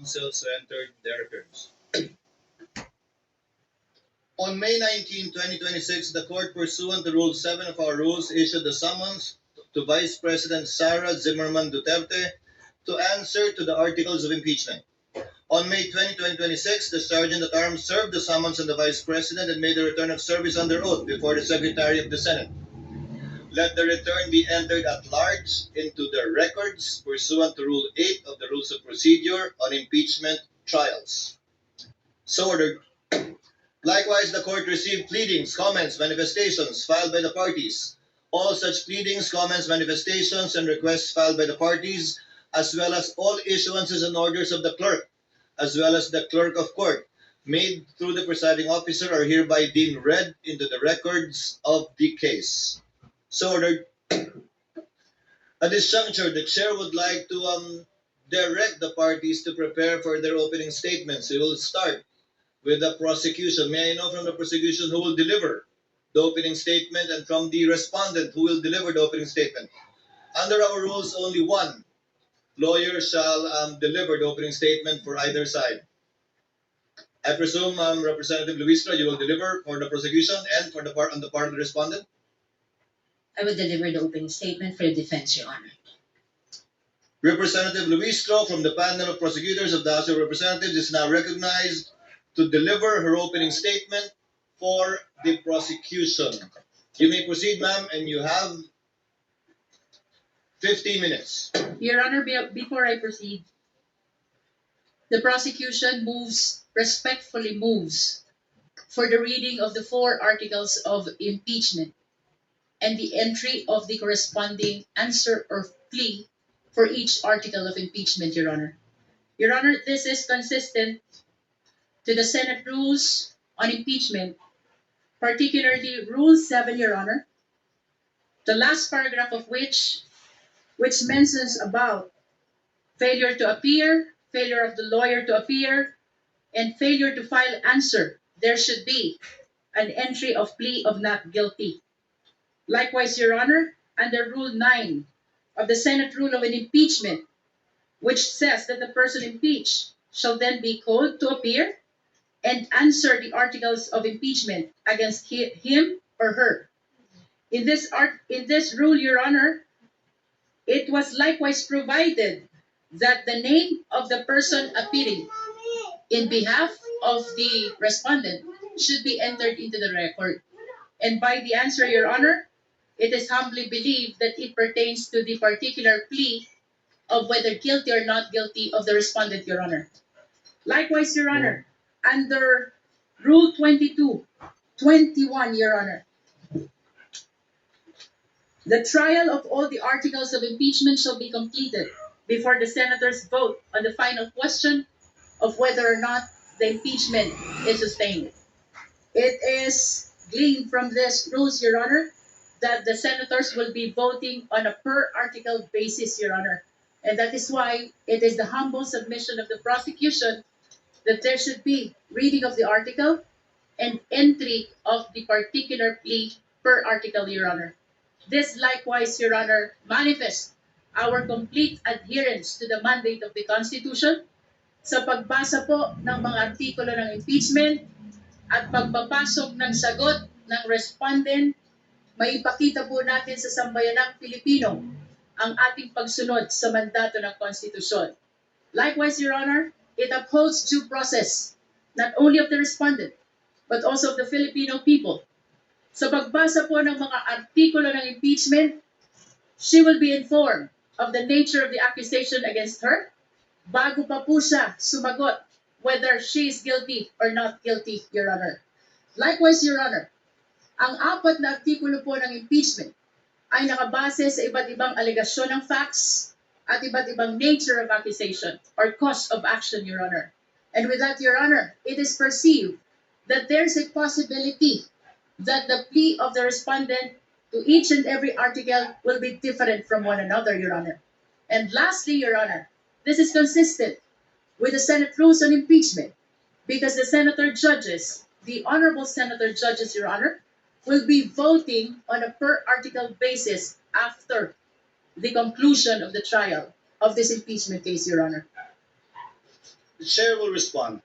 counsels who entered their appearance. On May 19, 2026, the court, pursuant to Rule 7 of our rules, issued the summons to Vice President Sara Zimmerman Duterte to answer to the articles of impeachment. On May 20, 2026, the Sergeant at Arms served the summons on the Vice President and made a return of service under oath before the Secretary of the Senate. Let the return be entered at large into the records pursuant to Rule 8 of the Rules of Procedure on Impeachment Trials. So ordered. Likewise, the court received pleadings, comments, manifestations filed by the parties. All such pleadings, comments, manifestations, and requests filed by the parties, as well as all issuances and orders of the clerk, as well as the clerk of court, made through the presiding officer, are hereby deemed read into the records of the case. So ordered. At this juncture, the chair would like to direct the parties to prepare for their opening statements. We will start with the prosecution. May I know from the prosecution who will deliver the opening statement, and from the respondent who will deliver the opening statement? Under our rules, only one lawyer shall deliver the opening statement for either side. I presume Representative Luistro, you will deliver for the prosecution and for the part on the part of the respondent? I will deliver the opening statement for the defense, Your Honor. Representative Luistro from the panel of prosecutors of the House of Representatives is now recognized to deliver her opening statement for the prosecution. You may proceed, ma'am, and you have 15 minutes. Your Honor, before I proceed, the prosecution respectfully moves for the reading of the 4 articles of impeachment and the entry of the corresponding answer or plea for each article of impeachment, Your Honor. Your Honor, this is consistent to the Senate rules on impeachment, particularly Rule 7, Your Honor, the last paragraph of which mentions about failure to appear, failure of the lawyer to appear, and failure to file answer. There should be an entry of plea of not guilty. Likewise, Your Honor, under Rule 9 of the Senate Rule of an Impeachment, which says that the person impeached shall then be called to appear and answer the articles of impeachment against him or her. In this rule, Your Honor, it was likewise provided that the name of the person appearing in behalf of the respondent should be entered into the record. And by the answer, Your Honor, it is humbly believed that it pertains to the particular plea of whether guilty or not guilty of the respondent, Your Honor. Likewise, Your Honor, under Rule 22-21, Your Honor, the trial of all the articles of impeachment shall be completed before the senators vote on the final question of whether or not the impeachment is sustained. It is gleaned from this rules, Your Honor, that the senators will be voting on a per article basis, Your Honor. And that is why it is the humble submission of the prosecution that there should be reading of the article and entry of the particular plea per article, Your Honor. This likewise, Your Honor, manifests our complete adherence to the mandate of the Constitution sa pagbasa po ng mga artikulo ng impeachment at pagpapasok ng sagot ng respondent. Maipakita po natin sa sambayanang Pilipino ang ating pagsunod sa mandato ng Konstitusyon. Likewise, Your Honor, it upholds due process, not only of the respondent, but also of the Filipino people. Sa pagbasa po ng mga artikulo ng impeachment, she will be informed of the nature of the accusation against her bago pa po siya sumagot whether she is guilty or not guilty, Your Honor. Likewise, Your Honor, ang 4 na artikulo po ng impeachment ay nakabase sa iba't ibang alegasyon ng facts at iba't ibang nature of accusation or cause of action, Your Honor. And with that, Your Honor, it is perceived that there's a possibility that the plea of the respondent to each and every article will be different from one another, Your Honor. And lastly, Your Honor, this is consistent with the Senate rules on impeachment because the senator judges, the honorable senator judges, Your Honor, will be voting on a per article basis after the conclusion of the trial of this impeachment case, Your Honor. The chair will respond.